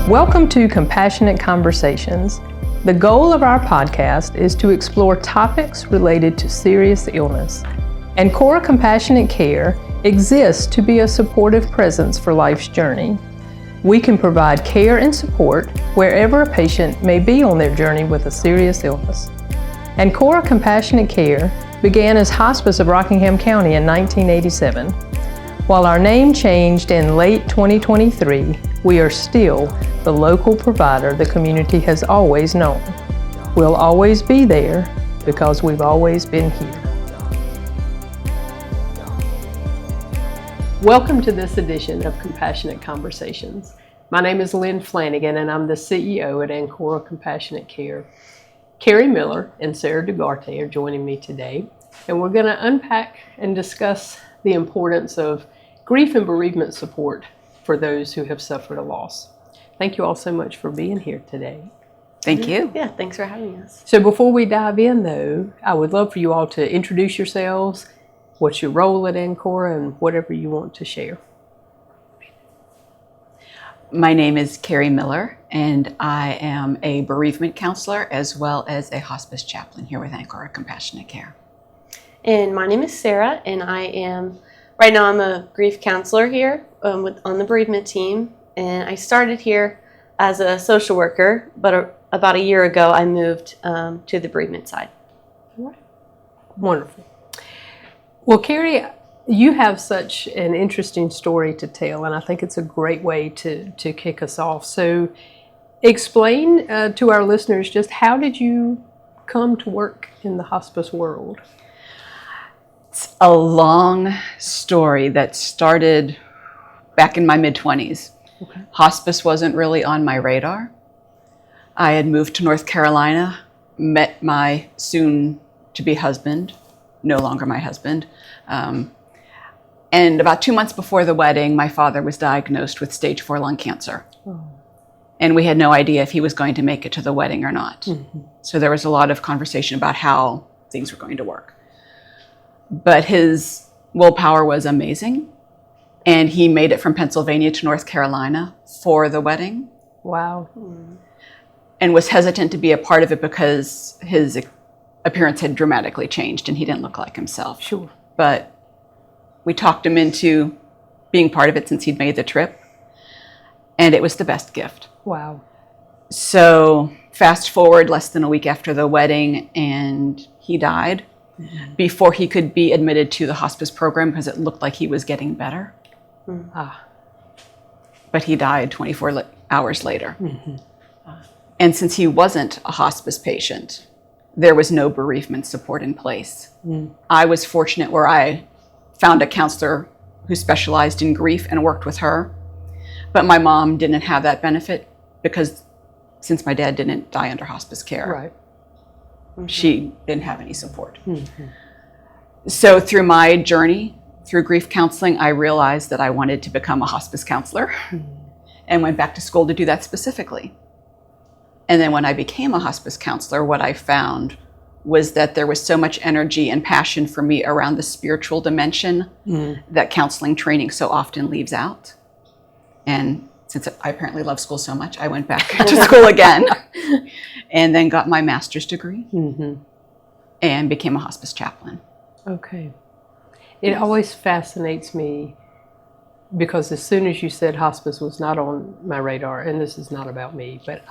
Welcome to Compassionate Conversations. The goal of our podcast is to explore topics related to serious illness. Ancora Compassionate Care exists to be a supportive presence for life's journey. We can provide care and support wherever a patient may be on their journey with a serious illness. Ancora Compassionate Care began as Hospice of Rockingham County in 1987. While our name changed in late 2023, we are still the local provider the community has always known. We'll always be there because we've always been here. Welcome to this edition of Compassionate Conversations. My name is Lynn Flanagan and I'm the CEO at Ancora Compassionate Care. Kerri Miller and Sarah Dugarte are joining me today, and we're going to unpack and discuss the importance of grief and bereavement support for those who have suffered a loss. Thank you all so much for being here today. Thank you. Yeah, thanks for having us. So before we dive in though, I would love for you all to introduce yourselves, what's your role at Ancora, and whatever you want to share. My name is Kerri Miller, and I am a bereavement counselor as well as a hospice chaplain here with Ancora Compassionate Care. And my name is Sarah, and right now I'm a grief counselor here on the bereavement team. And I started here as a social worker, but about a year ago I moved to the bereavement side. Wonderful. Well, Kerri, you have such an interesting story to tell, and I think it's a great way to kick us off. So explain to our listeners just how did you come to work in the hospice world? It's a long story that started back in my mid-20s. Okay. Hospice wasn't really on my radar. I had moved to North Carolina, met my soon-to-be husband, no longer my husband, and about 2 months before the wedding, my father was diagnosed with stage 4 lung cancer. Oh. And we had no idea if he was going to make it to the wedding or not. Mm-hmm. So there was a lot of conversation about how things were going to work. But his willpower was amazing, and he made it from Pennsylvania to North Carolina for the wedding. Wow. And was hesitant to be a part of it because his appearance had dramatically changed and he didn't look like himself. Sure. But we talked him into being part of it since he'd made the trip, and it was the best gift. Wow. So fast forward less than a week after the wedding, and he died before he could be admitted to the hospice program because it looked like he was getting better. But he died 24 hours later. And since he wasn't a hospice patient, there was no bereavement support in place. I was fortunate where I found a counselor who specialized in grief and worked with her. But my mom didn't have that benefit because since my dad didn't die under hospice care, Right. she didn't have any support. So through my journey, through grief counseling, I realized that I wanted to become a hospice counselor and went back to school to do that specifically. And then when I became a hospice counselor, what I found was that there was so much energy and passion for me around the spiritual dimension that counseling training so often leaves out. And since I apparently love school so much, I went back to school again and then got my master's degree and became a hospice chaplain. Okay. It always fascinates me because as soon as you said hospice was not on my radar, and this is not about me, but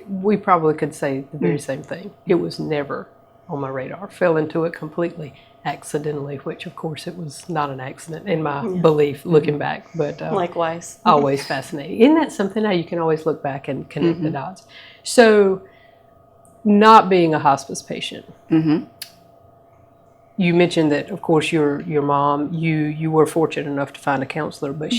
we probably could say the very same thing. It was never on my radar. Fell into it completely accidentally, which of course it was not an accident in my belief looking back, but Likewise. always fascinating. Isn't that something how you can always look back and connect the dots? So not being a hospice patient, you mentioned that of course your mom, you were fortunate enough to find a counselor, but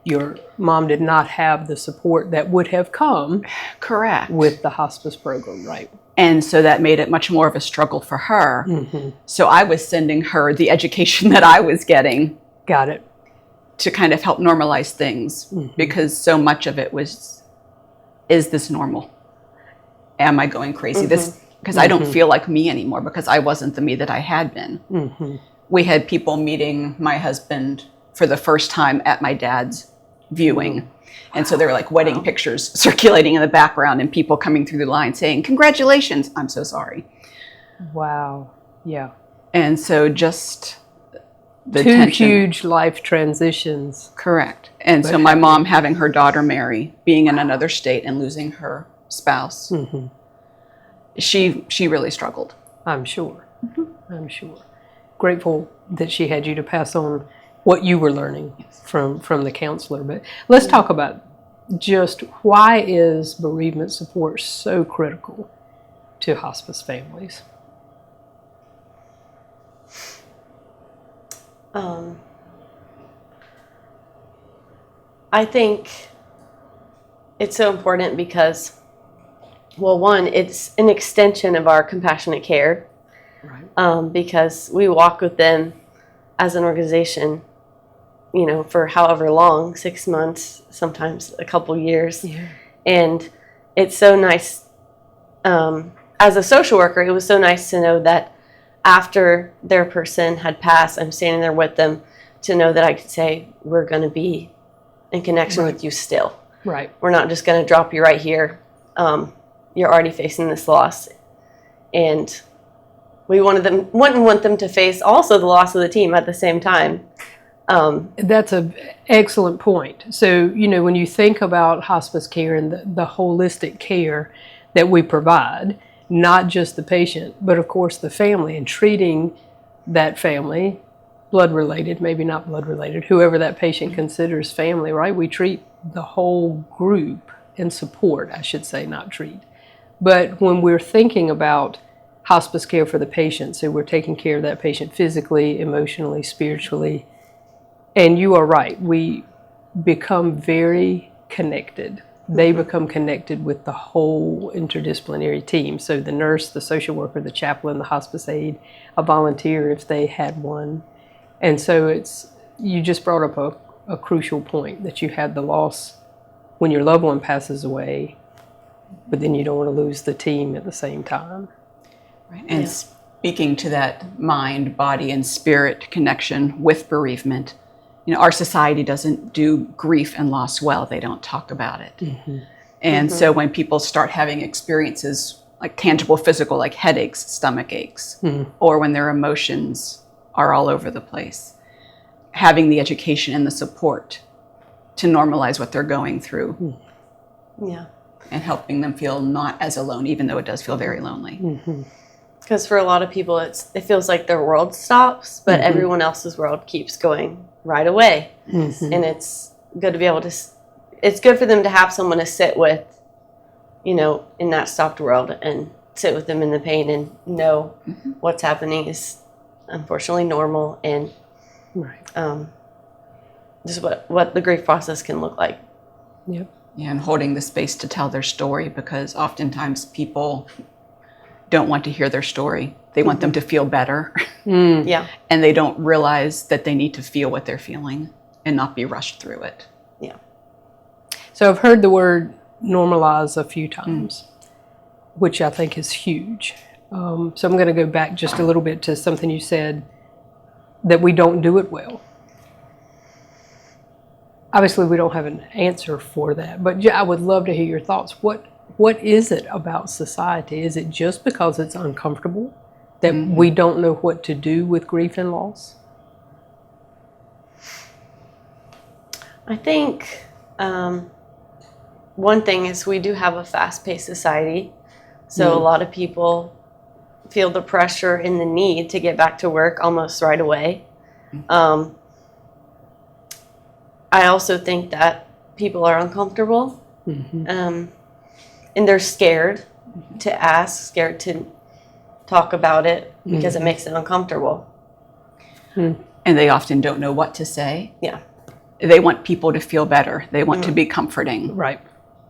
your mom did not have the support that would have come Correct. with the hospice program, right? And so that made it much more of a struggle for her. So I was sending her the education that I was getting. Got it. To kind of help normalize things because so much of it was, is this normal? Am I going crazy? Because I don't feel like me anymore because I wasn't the me that I had been. We had people meeting my husband for the first time at my dad's viewing. And so there were like wedding pictures circulating in the background and people coming through the line saying, "Congratulations, I'm so sorry." Wow. Yeah. And so just the Two tension. huge life transitions. Correct. And But so my mom having her daughter marry, being in another state and losing her spouse, she really struggled. I'm sure. I'm sure. Grateful that she had you to pass on what you were learning from the counselor. But let's talk about just why is bereavement support so critical to hospice families? I think it's so important because, well, one, it's an extension of our compassionate care, Right. because we walk with them as an organization, you know, for however long, 6 months, sometimes a couple years. Yeah. And it's so nice, as a social worker, it was so nice to know that after their person had passed, I'm standing there with them to know that I could say, we're going to be in connection with you still. Right. We're not just going to drop you right here. You're already facing this loss. And we wouldn't want them to face also the loss of the team at the same time. That's an excellent point. So, you know, when you think about hospice care and the holistic care that we provide, not just the patient, but of course the family, and treating that family, blood related, maybe not blood related, whoever that patient considers family, right? We treat the whole group and support, I should say, not treat. But when we're thinking about hospice care for the patient, so we're taking care of that patient physically, emotionally, spiritually, and you are right, we become very connected. They become connected with the whole interdisciplinary team. So the nurse, the social worker, the chaplain, the hospice aide, a volunteer if they had one. And so you just brought up a crucial point, that you had the loss when your loved one passes away, but then you don't want to lose the team at the same time. Right. And speaking to that mind, body, and spirit connection with bereavement, you know, our society doesn't do grief and loss well. They don't talk about it. And so when people start having experiences like tangible physical, like headaches, stomach aches, or when their emotions are all over the place, having the education and the support to normalize what they're going through. Yeah. And helping them feel not as alone, even though it does feel very lonely. Because for a lot of people, it feels like their world stops, but everyone else's world keeps going right away. And it's good to be able to, it's good for them to have someone to sit with, you know, in that stopped world, and sit with them in the pain and know what's happening is unfortunately normal, and just what the grief process can look like. Yep. Yeah, and holding the space to tell their story, because oftentimes people don't want to hear their story. They want them to feel better. Yeah. And they don't realize that they need to feel what they're feeling and not be rushed through it. Yeah. So I've heard the word normalize a few times, which I think is huge. So I'm going to go back just a little bit to something you said, that we don't do it well. Obviously, we don't have an answer for that, but I would love to hear your thoughts. What is it about society? Is it just because it's uncomfortable that we don't know what to do with grief and loss? I think one thing is we do have a fast-paced society, so a lot of people feel the pressure and the need to get back to work almost right away. I also think that people are uncomfortable, and they're scared to ask, scared to talk about it, because it makes them uncomfortable. And they often don't know what to say. Yeah. They want people to feel better. They want to be comforting. Right.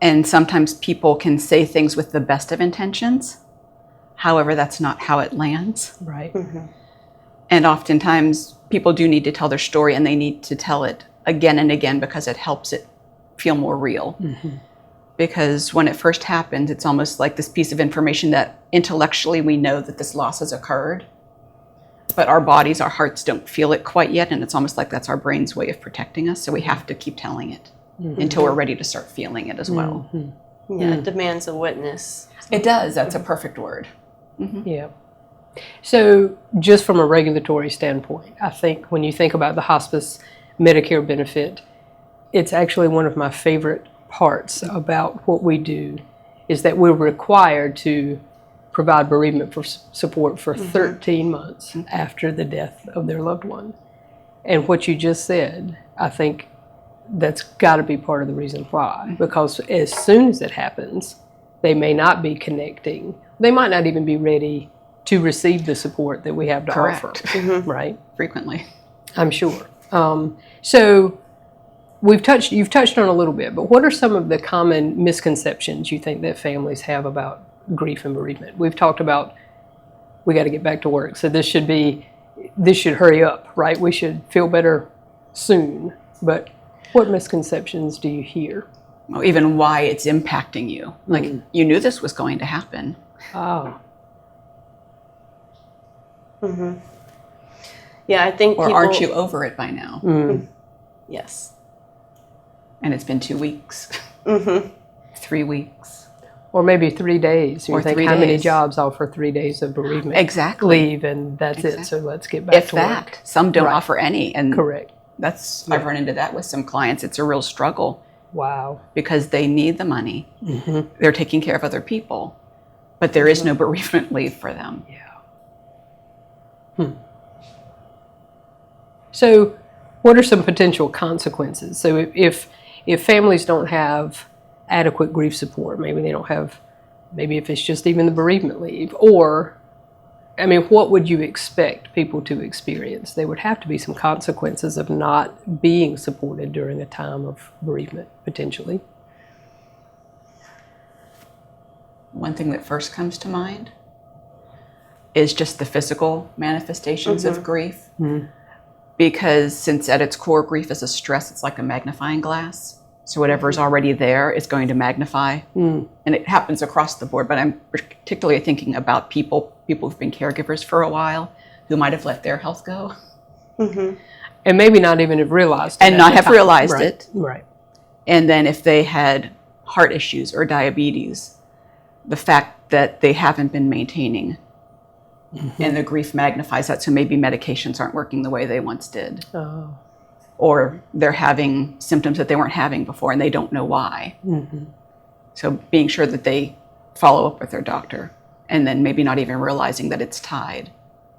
And sometimes people can say things with the best of intentions. However, that's not how it lands. Right. And oftentimes people do need to tell their story, and they need to tell it again and again because it helps it feel more real. Because when it first happens, it's almost like this piece of information that intellectually we know that this loss has occurred, but our bodies, our hearts don't feel it quite yet, and it's almost like that's our brain's way of protecting us, so we have to keep telling it. until we're ready to start feeling it as well. Yeah, it demands a witness. It does. That's a perfect word. Yeah. So just from a regulatory standpoint, I think when you think about the hospice Medicare benefit, it's actually one of my favorite parts about what we do is that we're required to provide bereavement support for 13 months after the death of their loved one. And what you just said, I think that's got to be part of the reason why, because as soon as it happens, they may not be connecting. They might not even be ready to receive the support that we have to offer, right? Frequently. I'm sure. So you've touched on a little bit, but what are some of the common misconceptions you think that families have about grief and bereavement? We've talked about we got to get back to work, so this should hurry up, right? We should feel better soon. But what misconceptions do you hear? Well, even why it's impacting you. Like, you knew this was going to happen. Oh. Yeah, I think Or aren't you over it by now? Yes. And it's been 2 weeks. 3 weeks. Or maybe 3 days. You Or think 3 how many days. jobs offer 3 days of bereavement Exactly. leave, and that's it. So let's get back If to that. work. Some don't Right. offer any. And Correct. I've run into that with some clients. It's a real struggle Wow. because they need the money. They're taking care of other people, but there is no bereavement leave for them. Yeah. So what are some potential consequences? So if families don't have adequate grief support, maybe if it's just even the bereavement leave, or, I mean, what would you expect people to experience? There would have to be some consequences of not being supported during a time of bereavement, potentially. One thing that first comes to mind is just the physical manifestations of grief. Because since at its core, grief is a stress, it's like a magnifying glass. So whatever's already there is going to magnify. And it happens across the board, but I'm particularly thinking about people who've been caregivers for a while, who might have let their health go. And maybe not even have realized it. And not have realized Right. it. Right. And then if they had heart issues or diabetes, the fact that they haven't been maintaining, and the grief magnifies that, so maybe medications aren't working the way they once did. Oh. Or they're having symptoms that they weren't having before and they don't know why. So being sure that they follow up with their doctor, and then maybe not even realizing that it's tied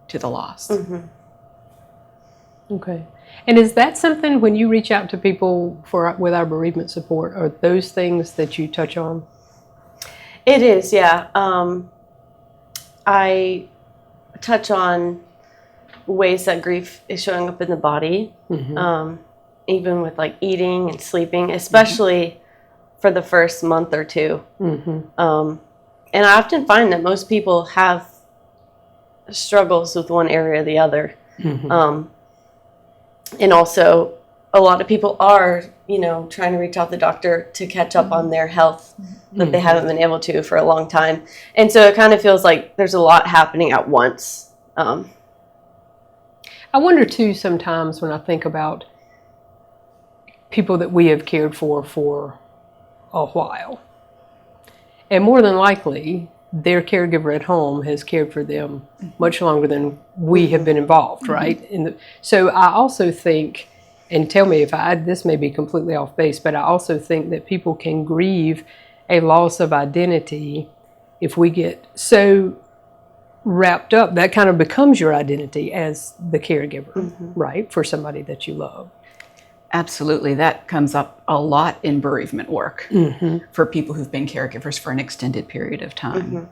to the loss. Okay. And is that something when you reach out to people with our bereavement support, are those things that you touch on? It is, yeah. I touch on ways that grief is showing up in the body, even with like eating and sleeping, especially for the first month or two. And I often find that most people have struggles with one area or the other. And also a lot of people are, trying to reach out to the doctor to catch up on their health that they haven't been able to for a long time. And so it kind of feels like there's a lot happening at once. I wonder too sometimes when I think about people that we have cared for a while. And more than likely, their caregiver at home has cared for them much longer than we have been involved, right? So I also think, and tell me if this may be completely off base, but I also think that people can grieve a loss of identity if we get so wrapped up, that kind of becomes your identity as the caregiver, right, for somebody that you love. Absolutely. That comes up a lot in bereavement work for people who've been caregivers for an extended period of time,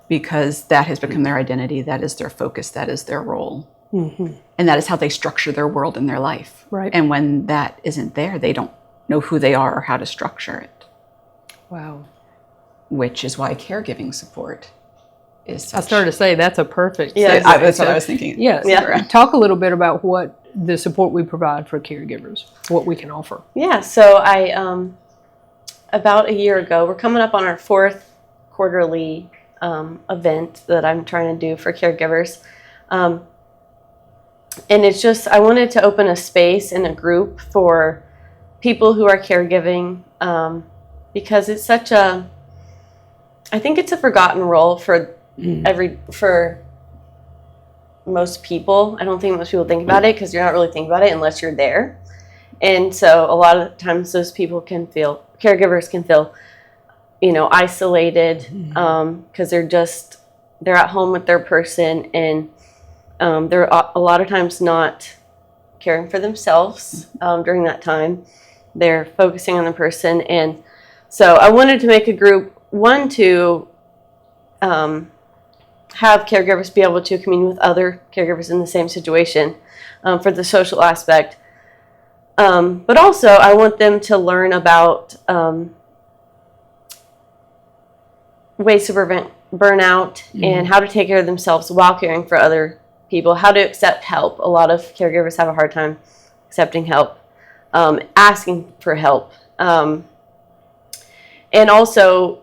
because that has become their identity, that is their focus, that is their role. And that is how they structure their world and their life. Right. And when that isn't there, they don't know who they are or how to structure it. Wow. Which is why caregiving support is such. I started to say that's a perfect. Yeah, segue. that's what I was thinking. Yes. Yeah. Talk a little bit about what the support we provide for caregivers, what we can offer. Yeah, so I, about a year ago, we're coming up on our 4th quarterly event that I'm trying to do for caregivers. And it's just, I wanted to open a space in a group for people who are caregiving, because it's such a, I think it's a forgotten role for for most people. I don't think most people think about it because you're not really thinking about it unless you're there. And so a lot of times those people caregivers can feel, isolated, because they're at home with their person, and they're a lot of times not caring for themselves during that time. They're focusing on the person. And so I wanted to make a group, one, to have caregivers be able to commune with other caregivers in the same situation, for the social aspect. But also I want them to learn about ways to prevent burnout and how to take care of themselves while caring for other people, how to accept help. A lot of caregivers have a hard time accepting help, asking for help, and also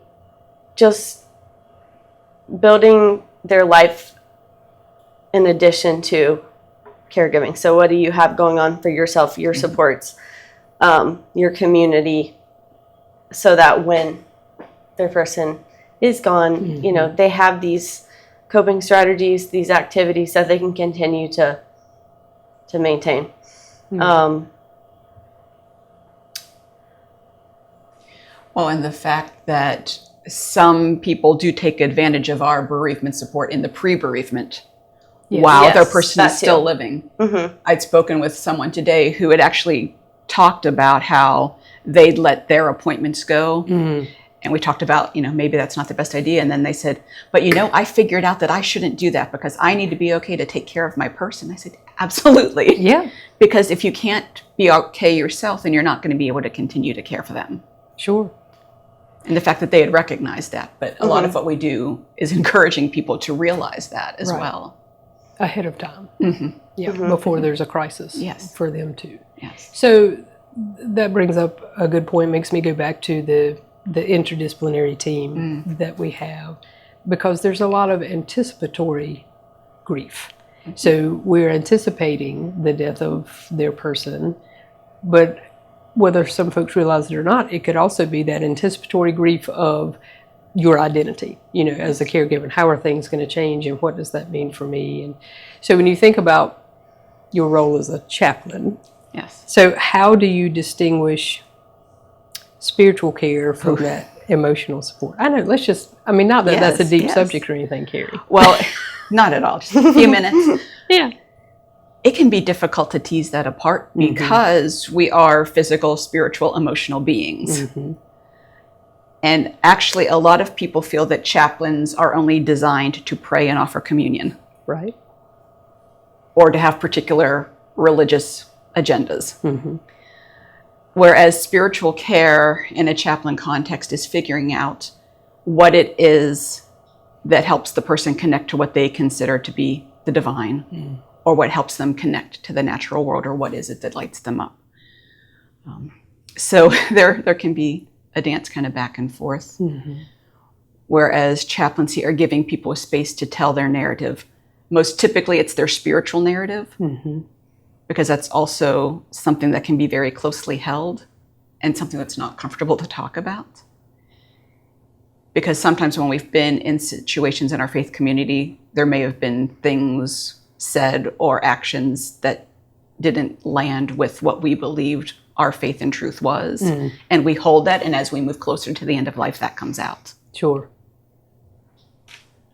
just building their life in addition to caregiving. So what do you have going on for yourself, your supports, your community, so that when their person is gone, they have these coping strategies, these activities that they can continue to maintain. Well, and the fact that some people do take advantage of our bereavement support in the pre-bereavement while their person is still living. I'd spoken with someone today who had actually talked about how they'd let their appointments go. And we talked about, maybe that's not the best idea. And then they said, but I figured out that I shouldn't do that because I need to be okay to take care of my person. I said, absolutely. Yeah. Because if you can't be okay yourself, then you're not going to be able to continue to care for them. Sure. And the fact that they had recognized that. But a lot of what we do is encouraging people to realize that as well. Ahead of time. Before there's a crisis. Yes. For them too. Yes. So that brings up a good point, makes me go back to the interdisciplinary team that we have, because there's a lot of anticipatory grief. So we're anticipating the death of their person, but whether some folks realize it or not, it could also be that anticipatory grief of your identity, as a caregiver, and how are things going to change and what does that mean for me? And so when you think about your role as a chaplain, so how do you distinguish spiritual care from that emotional support? I know, not that that's a deep subject or anything, Kerri. Well, not at all, just a few minutes. Yeah. It can be difficult to tease that apart because we are physical, spiritual, emotional beings. And actually, a lot of people feel that chaplains are only designed to pray and offer communion. Right. Or to have particular religious agendas. Whereas spiritual care in a chaplain context is figuring out what it is that helps the person connect to what they consider to be the divine, or what helps them connect to the natural world, or what is it that lights them up. So there can be a dance kind of back and forth. Whereas chaplaincy are giving people a space to tell their narrative. Most typically it's their spiritual narrative, because that's also something that can be very closely held and something that's not comfortable to talk about. Because sometimes when we've been in situations in our faith community, there may have been things said or actions that didn't land with what we believed our faith and truth was. And we hold that, and as we move closer to the end of life, that comes out. Sure.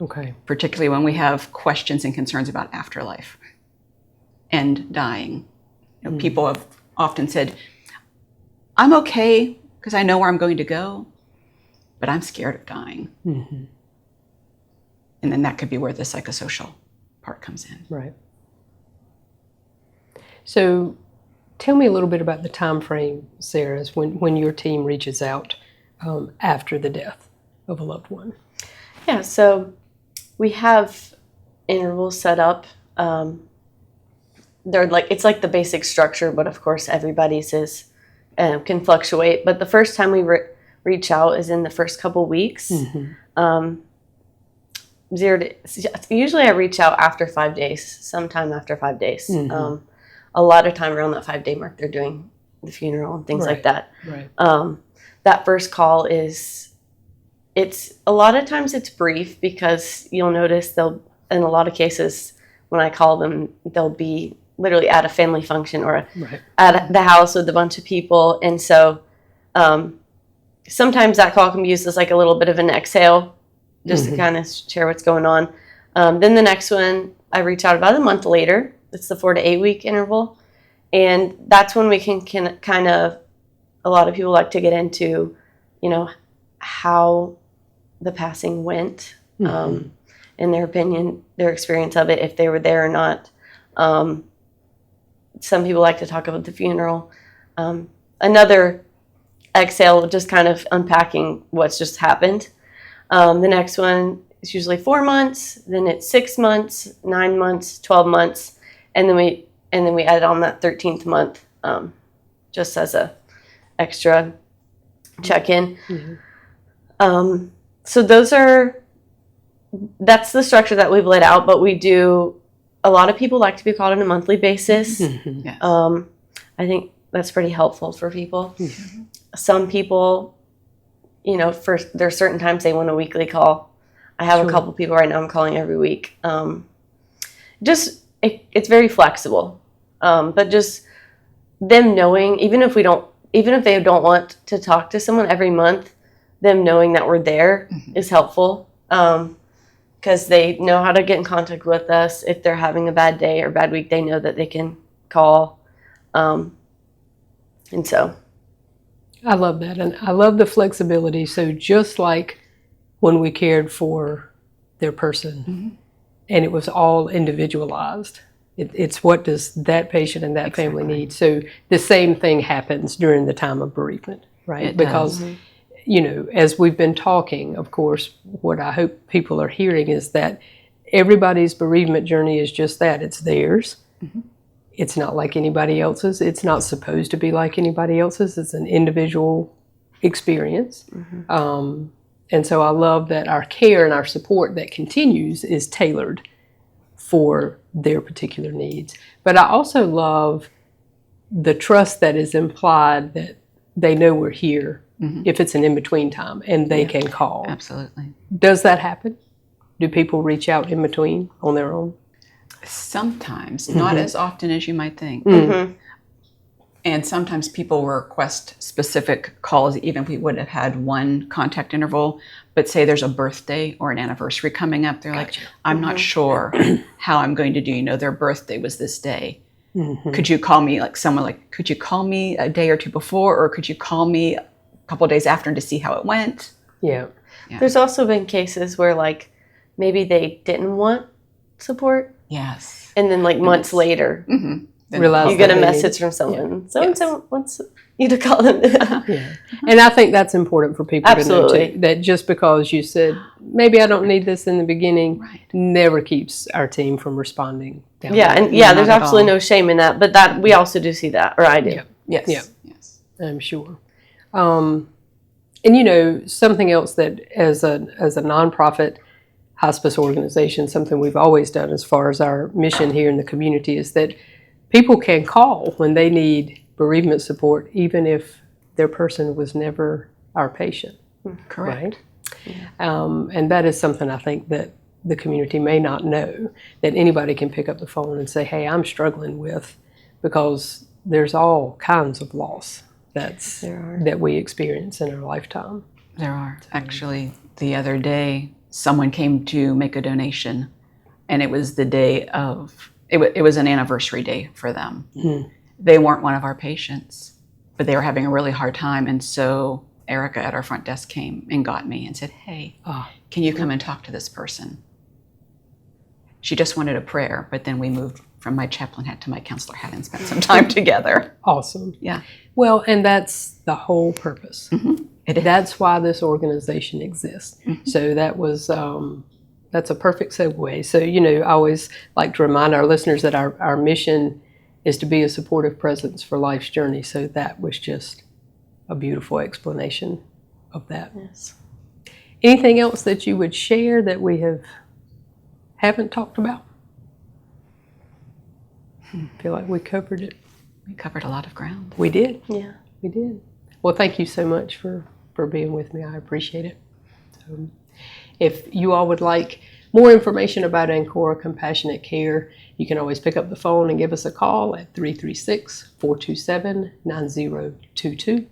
Okay. Particularly when we have questions and concerns about afterlife and dying. People have often said, I'm okay because I know where I'm going to go, but I'm scared of dying. And then that could be where the psychosocial part comes in. Right. So tell me a little bit about the time frame, Sarah, when your team reaches out after the death of a loved one. Yeah, so we have intervals set up. They're it's like the basic structure, but of course everybody's can fluctuate. But the first time we reach out is in the first couple weeks. Usually I reach out after 5 days, sometime after 5 days. A lot of time around that 5-day mark, they're doing the funeral and things Right. like that. Right. That first call it's a lot of times it's brief, because you'll notice in a lot of cases when I call them, they'll be literally at a family function or Right. at the house with a bunch of people. And so sometimes that call can be used as like a little bit of an exhale, just to kind of share what's going on. Then the next one, I reach out about a month later. It's the 4 to 8 week interval. And that's when we can kind of, a lot of people like to get into, how the passing went, in their opinion, their experience of it, if they were there or not. Some people like to talk about the funeral. Another exhale, just kind of unpacking what's just happened. The next one is usually 4 months, then it's 6 months, 9 months, 12 months, and then we add on that 13th month, just as a extra check-in. So that's the structure that we've laid out, but a lot of people like to be called on a monthly basis. Yes. I think that's pretty helpful for people. Some people, there's certain times they want a weekly call. I have a couple people right now I'm calling every week. It's very flexible. But just them knowing, even if they don't want to talk to someone every month, them knowing that we're there is helpful. Because they know how to get in contact with us. If they're having a bad day or bad week, they know that they can call. And so. I love that. And I love the flexibility. So just like when we cared for their person, and it was all individualized, it's what does that patient and that family need. So the same thing happens during the time of bereavement, right? It Because does. As we've been talking, of course, what I hope people are hearing is that everybody's bereavement journey is just that. It's theirs. It's not like anybody else's. It's not supposed to be like anybody else's. It's an individual experience. And so I love that our care and our support that continues is tailored for their particular needs. But I also love the trust that is implied that they know we're here if it's an in-between time and they can call. Absolutely. Does that happen? Do people reach out in between on their own? Sometimes, not as often as you might think. And sometimes people request specific calls, even if we would have had one contact interval, but say there's a birthday or an anniversary coming up. They're like, I'm not sure how I'm going to do, their birthday was this day. Could you call me, could you call me a day or two before, or could you call me a couple of days after to see how it went? Yeah. There's also been cases where maybe they didn't want support. Yes. And then months later, Realize you get a that they message from someone. So-and-so wants you to call them. And I think that's important for people to know Absolutely. too, that just because you said, maybe I don't need this in the beginning, never keeps our team from responding. Down Yeah, the and road. there's absolutely no shame in that, but that we also do see that, or I do. Yeah. Yes. Yeah. Yes. I'm sure. And something else that as a nonprofit hospice organization, something we've always done as far as our mission here in the community is that people can call when they need bereavement support, even if their person was never our patient. Correct. Right? And that is something I think that the community may not know, that anybody can pick up the phone and say, hey, I'm struggling with, because there's all kinds of loss that we experience in our lifetime. There are. Actually, the other day, someone came to make a donation, and it was the day of, it was an anniversary day for them. They weren't one of our patients, but they were having a really hard time, and so Erica at our front desk came and got me and said, hey, can you come and talk to this person? She just wanted a prayer, but then we moved from my chaplain hat to my counselor hat and spent some time together. Awesome. Yeah. Well, and that's the whole purpose. It is. That's why this organization exists. So that was, that's a perfect segue. So, I always like to remind our listeners that our mission is to be a supportive presence for life's journey. So that was just a beautiful explanation of that. Yes. Anything else that you would share that we haven't talked about? I feel like we covered it We covered a lot of ground. We did. Yeah. We did. Well, thank you so much for being with me. I appreciate it. If you all would like more information about Ancora Compassionate Care, you can always pick up the phone and give us a call at 336-427-9022.